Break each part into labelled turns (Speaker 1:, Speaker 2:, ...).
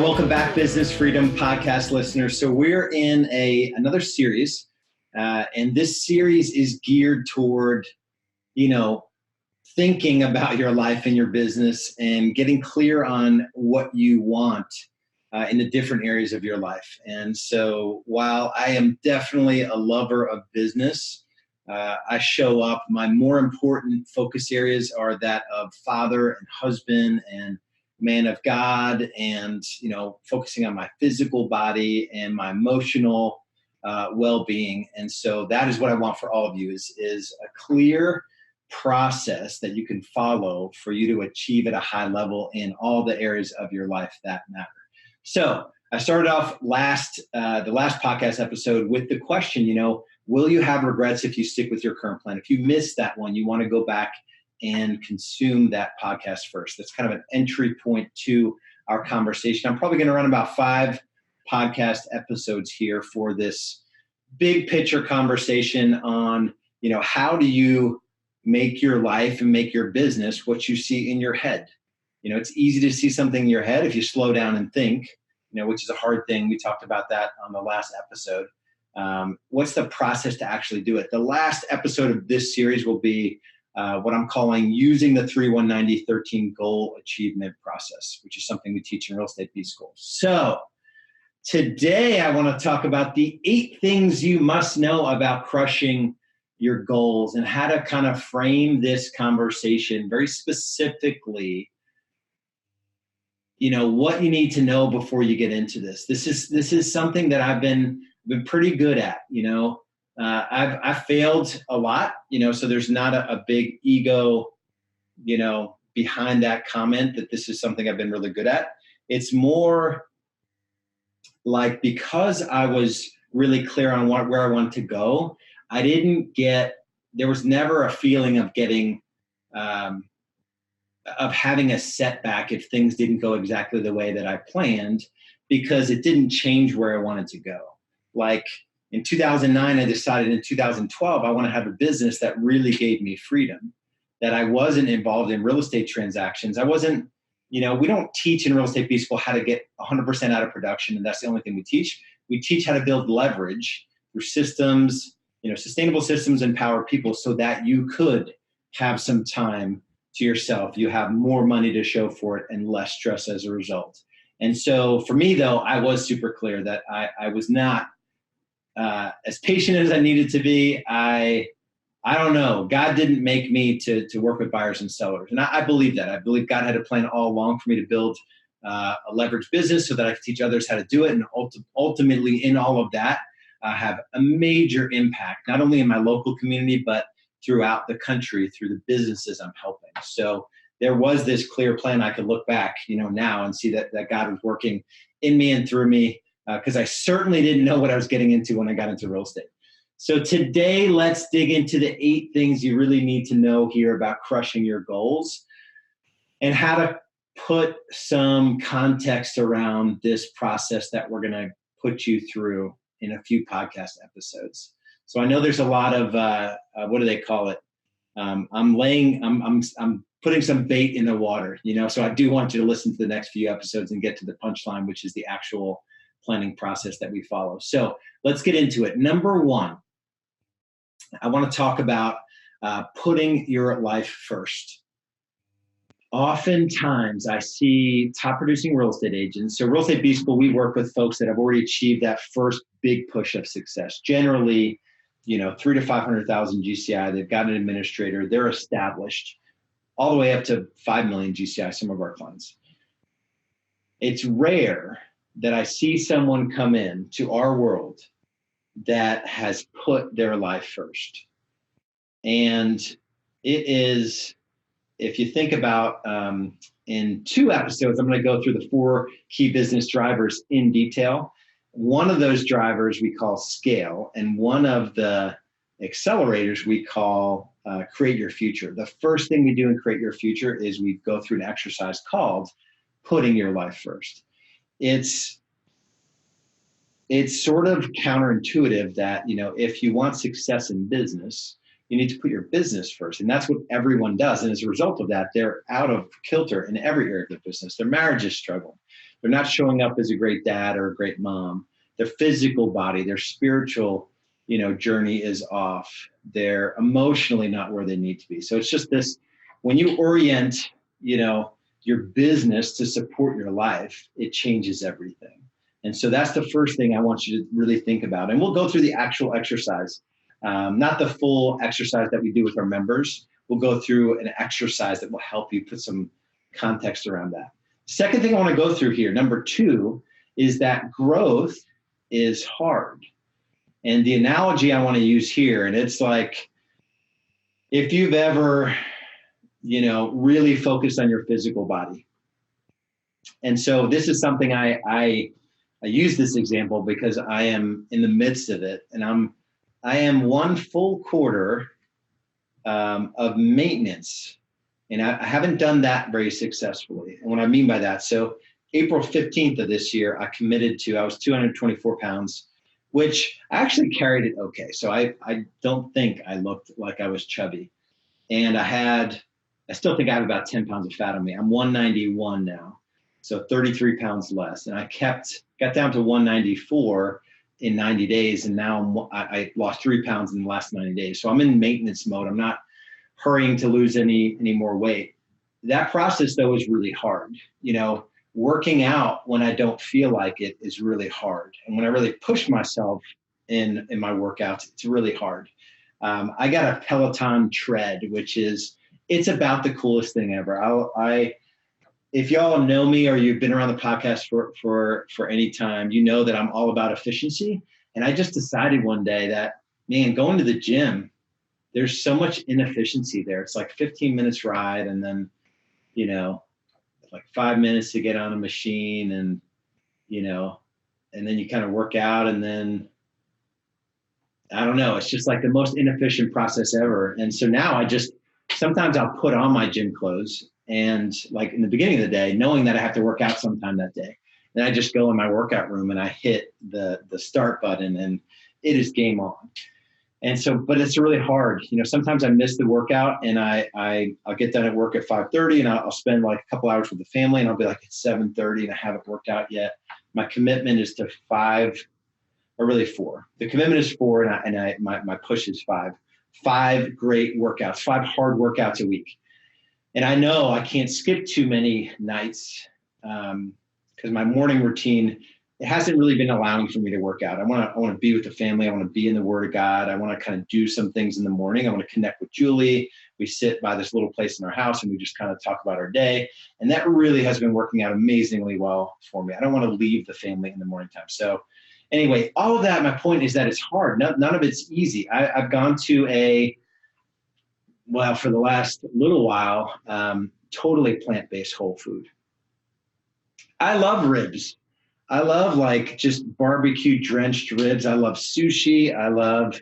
Speaker 1: right, welcome back, Business Freedom Podcast listeners. So we're in another series, and this series is geared toward, thinking about your life and your business and getting clear on what you want in the different areas of your life. And so while I am definitely a lover of business, I show up, my more important focus areas are that of father and husband and man of God, and focusing on my physical body and my emotional well-being. And so that is what I want for all of you is a clear process that you can follow for you to achieve at a high level in all the areas of your life that matter. So I started off the last podcast episode with the question, will you have regrets if you stick with your current plan? If you missed that one, you want to go back and consume that podcast first. That's kind of an entry point to our conversation. I'm probably going to run about 5 podcast episodes here for this big picture conversation on, how do you make your life and make your business what you see in your head? It's easy to see something in your head if you slow down and think, which is a hard thing. We talked about that on the last episode. What's the process to actually do it? The last episode of this series will be what I'm calling using the 3-1-90-13 goal achievement process, which is something we teach in Real Estate B School. So today I want to talk about the 8 things you must know about crushing your goals and how to kind of frame this conversation very specifically. What you need to know before you get into this. This is something that I've been pretty good at. I've failed a lot, so there's not a big ego, behind that comment that this is something I've been really good at. It's more like, because I was really clear on where I wanted to go, there was never a feeling of getting, of having a setback if things didn't go exactly the way that I planned, because it didn't change where I wanted to go. Like, in 2009, I decided in 2012, I want to have a business that really gave me freedom, that I wasn't involved in real estate transactions. I wasn't, we don't teach in Real Estate B School how to get 100% out of production, and that's the only thing we teach. We teach how to build leverage through systems, sustainable systems, empower people so that you could have some time to yourself. You have more money to show for it and less stress as a result. And so for me, though, I was super clear that I was not as patient as I needed to be. I don't know. God didn't make me to work with buyers and sellers. And I believe that. I believe God had a plan all along for me to build a leverage business so that I could teach others how to do it. And ultimately, in all of that, have a major impact, not only in my local community, but throughout the country through the businesses I'm helping. So there was this clear plan. I could look back, now and see that God was working in me and through me, because I certainly didn't know what I was getting into when I got into real estate. So today, let's dig into the 8 things you really need to know here about crushing your goals and how to put some context around this process that we're going to put you through in a few podcast episodes. So I know there's a lot of, what do they call it? I'm putting some bait in the water, so I do want you to listen to the next few episodes and get to the punchline, which is the actual planning process that we follow. So let's get into it. Number 1, I want to talk about putting your life first. Oftentimes I see top producing real estate agents. So Real Estate B School, we work with folks that have already achieved that first big push of success. Generally, 3 to 500,000 GCI. They've got an administrator. They're established, all the way up to 5 million GCI, some of our clients. It's rare that I see someone come in to our world that has put their life first. And it is, if you think about, in 2 episodes, I'm going to go through the 4 key business drivers in detail. One of those drivers we call scale, and one of the accelerators we call create your future. The first thing we do in create your future is we go through an exercise called putting your life first. It's sort of counterintuitive that, if you want success in business, you need to put your business first. And that's what everyone does. And as a result of that, they're out of kilter in every area of their business. Their marriages struggle. They're not showing up as a great dad or a great mom. Their physical body, their spiritual, journey is off. They're emotionally not where they need to be. So it's just this, when you orient, your business to support your life, it changes everything. And so that's the first thing I want you to really think about. And we'll go through the actual exercise, not the full exercise that we do with our members. We'll go through an exercise that will help you put some context around that. Second thing I want to go through here, number 2, is that growth is hard. And the analogy I want to use here, and it's like, if you've ever, really focused on your physical body. And so this is something I use this example because I am in the midst of it, and I am 1 full quarter of maintenance, and I haven't done that very successfully. And what I mean by that, so April 15th of this year, I was 224 pounds, which I actually carried it okay. So I don't think I looked like I was chubby. And I still think I have about 10 pounds of fat on me. I'm 191 now, so 33 pounds less. And I got down to 194 in 90 days. And now I lost 3 pounds in the last 90 days. So I'm in maintenance mode. I'm not hurrying to lose any more weight. That process, though, is really hard. Working out when I don't feel like it is really hard. And when I really push myself in my workouts, it's really hard. I got a Peloton tread, which it's about the coolest thing ever. If y'all know me or you've been around the podcast for any time, you know that I'm all about efficiency. And I just decided one day that, man, going to the gym, there's so much inefficiency there. It's like 15 minutes ride, and then, like 5 minutes to get on a machine, and, and then you kind of work out, and then, I don't know, it's just like the most inefficient process ever. And so now sometimes I'll put on my gym clothes, and like in the beginning of the day, knowing that I have to work out sometime that day, then I just go in my workout room and I hit the start button, and it is game on. And so, but it's really hard. Sometimes I miss the workout, and I'll get done at work at 5:30, and I'll spend like a couple hours with the family, and I'll be like, it's 7:30 and I haven't worked out yet. My commitment is to 5, or really 4. The commitment is 4, and my push is 5. 5 great workouts, 5 hard workouts a week. And I know I can't skip too many nights because my morning routine, it hasn't really been allowing for me to work out. I want to be with the family. I want to be in the Word of God. I want to kind of do some things in the morning. I want to connect with Julie. We sit by this little place in our house, and we just kind of talk about our day. And that really has been working out amazingly well for me. I don't want to leave the family in the morning time. So anyway, all of that, my point is that it's hard. None of it's easy. I've gone to for the last little while, totally plant-based whole food. I love ribs. I love like just barbecue drenched ribs. I love sushi. I love,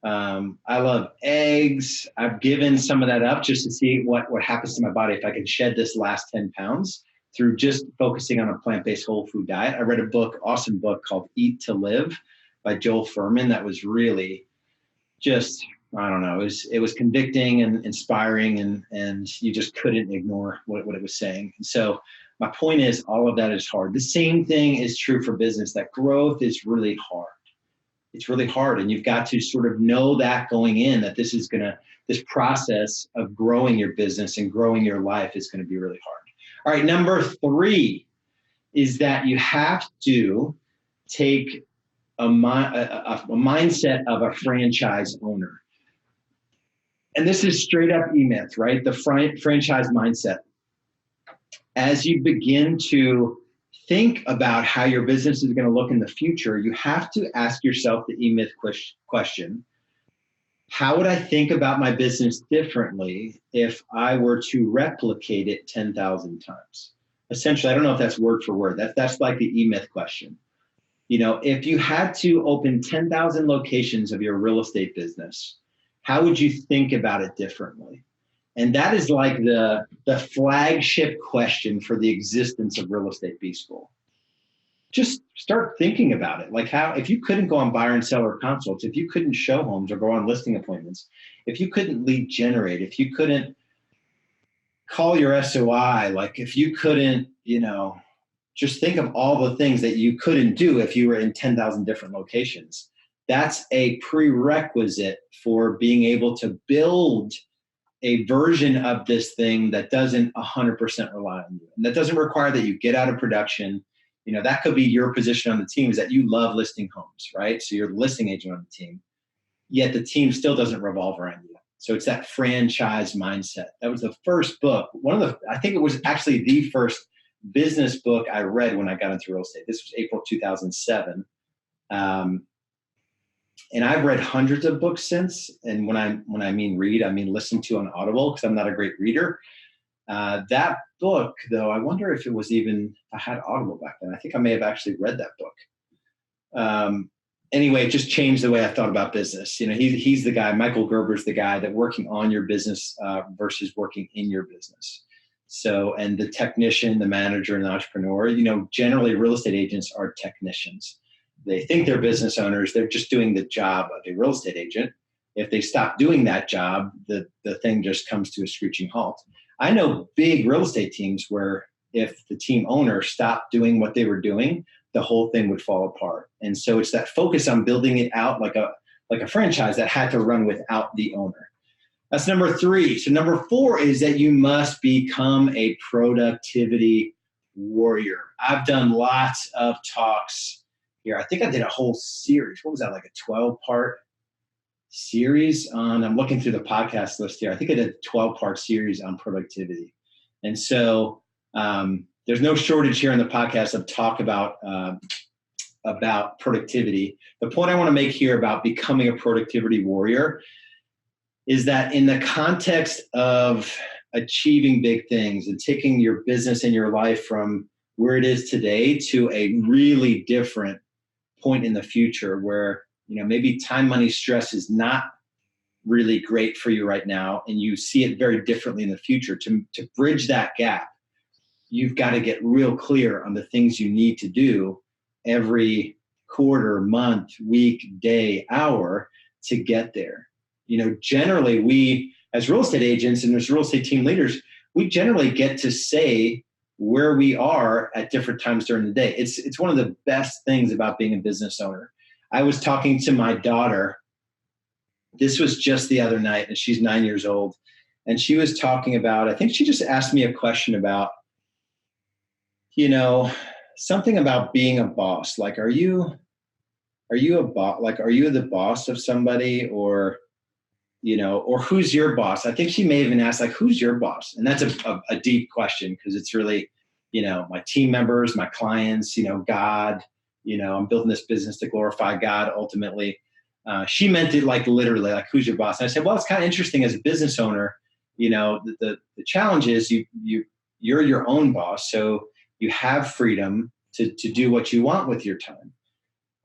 Speaker 1: I love eggs. I've given some of that up just to see what happens to my body if I can shed this last 10 pounds through just focusing on a plant-based whole food diet. I read a awesome book called Eat to Live by Joel Fuhrman that was really just, I don't know, it was convicting and inspiring, and you just couldn't ignore what it was saying. And so my point is, all of that is hard. The same thing is true for business, that growth is really hard. It's really hard. And you've got to sort of know that going in, that this process of growing your business and growing your life is going to be really hard. All right. Number 3 is that you have to take a mindset of a franchise owner. And this is straight up E-Myth, right? The franchise mindset. As you begin to think about how your business is going to look in the future, you have to ask yourself the E-Myth question. How would I think about my business differently if I were to replicate it 10,000 times? Essentially, I don't know if that's word for word. That's like the E-Myth question. If you had to open 10,000 locations of your real estate business, how would you think about it differently? And that is like the flagship question for the existence of Real Estate B-School. Just start thinking about it. Like if you couldn't go on buyer and seller consults, if you couldn't show homes or go on listing appointments, if you couldn't lead generate, if you couldn't call your SOI, like if you couldn't, you know, just think of all the things that you couldn't do if you were in 10,000 different locations. That's a prerequisite for being able to build a version of this thing that doesn't 100% rely on you. And that doesn't require that you get out of production. You know, that could be your position on the team, is that you love listing homes, right? So you're the listing agent on the team, yet the team still doesn't revolve around you. So it's that franchise mindset. That was the first book. I think it was actually the first business book I read when I got into real estate. This was April 2007. And I've read hundreds of books since. And when I mean read, I mean listen to on Audible, because I'm not a great reader. That book, though, I wonder if it was even, I had Audible back then. I think I may have actually read that book. Anyway, it just changed the way I thought about business. You know, he's the guy, Michael Gerber's the guy that working on your business versus working in your business. So, and the technician, the manager, and the entrepreneur, you know, generally real estate agents are technicians. They think they're business owners. They're just doing the job of a real estate agent. If they stop doing that job, the thing just comes to a screeching halt. I know big real estate teams where if the team owner stopped doing what they were doing, the whole thing would fall apart. And so it's that focus on building it out like a franchise that had to run without the owner. That's number 3. So number 4 is that you must become a productivity warrior. I've done lots of talks here. I think I did a whole series. What was that, like a 12-part series on, I'm looking through the podcast list here. I think I did a 12-part series on productivity. And so there's no shortage here in the podcast of talk about productivity. The point I want to make here about becoming a productivity warrior is that in the context of achieving big things and taking your business and your life from where it is today to a really different point in the future where, you know, maybe time, money, stress is not really great for you right now, and you see it very differently in the future. To bridge that gap, you've got to get real clear on the things you need to do every quarter, month, week, day, hour to get there. You know, generally we, as real estate agents and as real estate team leaders, we generally get to say where we are at different times during the day. It's one of the best things about being a business owner. I was talking to my daughter. This was just the other night, and she's 9 years old. And she was talking about, I think she just asked me a question about, you know, something about being a boss. Like, are you a boss? Like, are you the boss of somebody, or, you know, or who's your boss? I think she may even ask, like, who's your boss? And that's a deep question, because it's really, you know, my team members, my clients, you know, God, you know, I'm building this business to glorify God ultimately. She meant it like literally, like, who's your boss? And I said, well, it's kind of interesting as a business owner, you know, the challenge is you're your own boss. So you have freedom to do what you want with your time.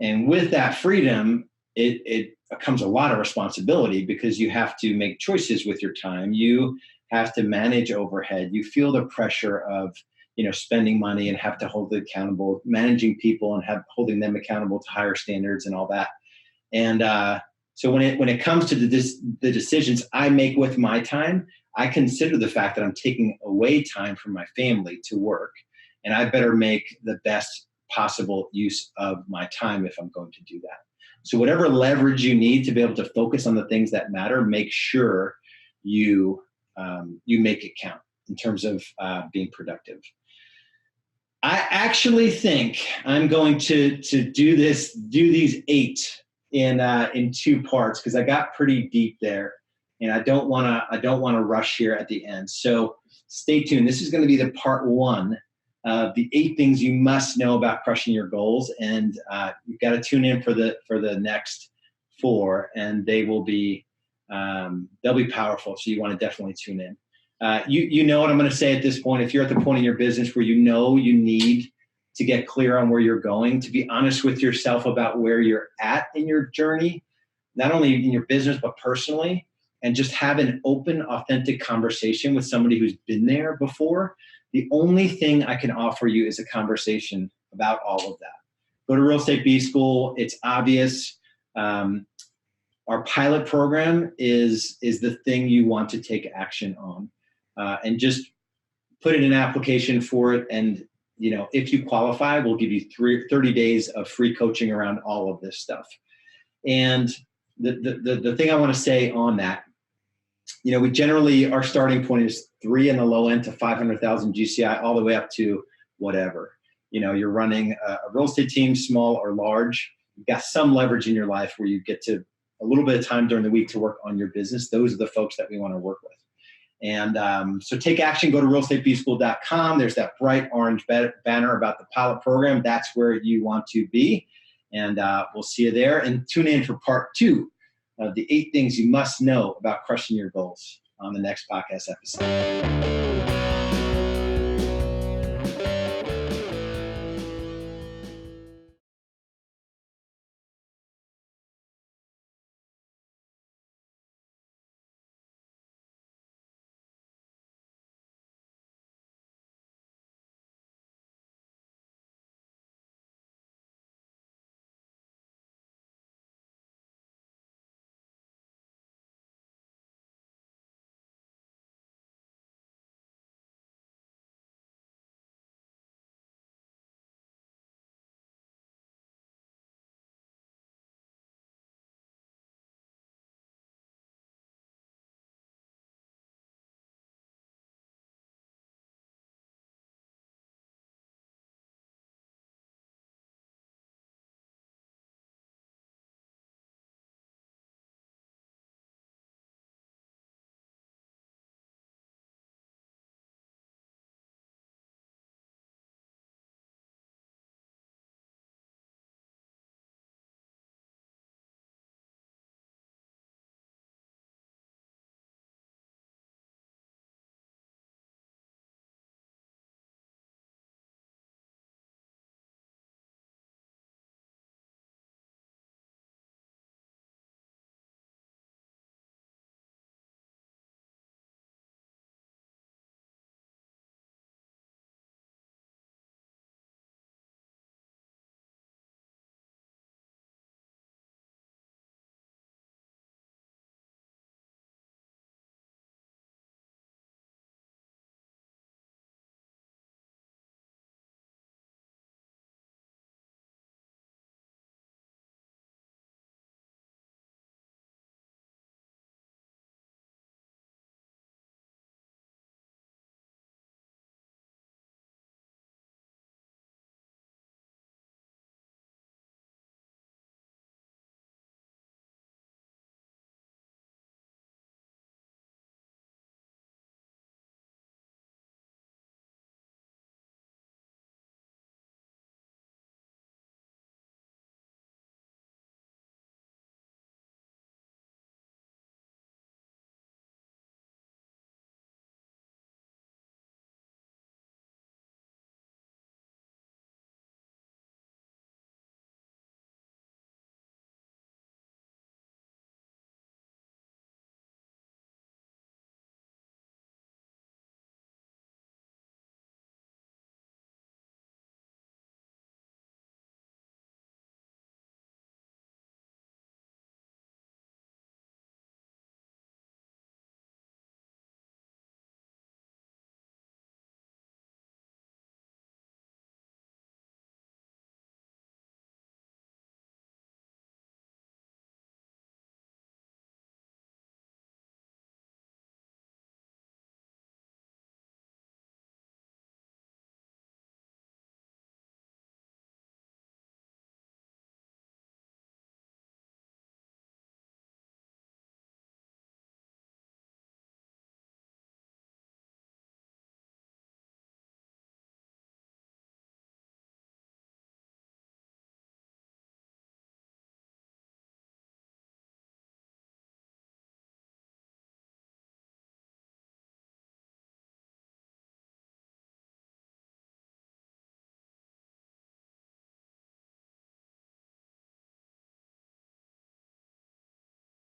Speaker 1: And with that freedom, it becomes a lot of responsibility, because you have to make choices with your time. You have to manage overhead. You feel the pressure of, you know, spending money and have to hold it accountable, managing people and holding them accountable to higher standards and all that. And so when it comes to the decisions I make with my time, I consider the fact that I'm taking away time from my family to work, and I better make the best possible use of my time if I'm going to do that. So whatever leverage you need to be able to focus on the things that matter, make sure you make it count in terms of being productive. I actually think I'm going to do these 8 in 2 parts, because I got pretty deep there, and I don't want to rush here at the end. So stay tuned. This is going to be the part 1 of the 8 things you must know about crushing your goals, and you've got to tune in for the next 4, and they will be they'll be powerful. So you want to definitely tune in. You know what I'm going to say at this point. If you're at the point in your business where you know you need to get clear on where you're going, to be honest with yourself about where you're at in your journey, not only in your business, but personally, and just have an open, authentic conversation with somebody who's been there before. The only thing I can offer you is a conversation about all of that. Go to Real Estate B School. It's obvious. Our pilot program is the thing you want to take action on, and just put in an application for it and if you qualify, we'll give you 30 days of free coaching around all of this stuff. And the thing I want to say on that, we generally, our starting point is 3 in the low end to 500,000 GCI, all the way up to whatever. You're running a real estate team, small or large. You've got some leverage in your life where you get to a little bit of time during the week to work on your business. Those are the folks that we want to work with. And so take action, go to realestatebschool.com. There's that bright orange banner about the pilot program. That's where you want to be. And we'll see you there. And tune in for part 2 of the 8 things you must know about crushing your goals on the next podcast episode.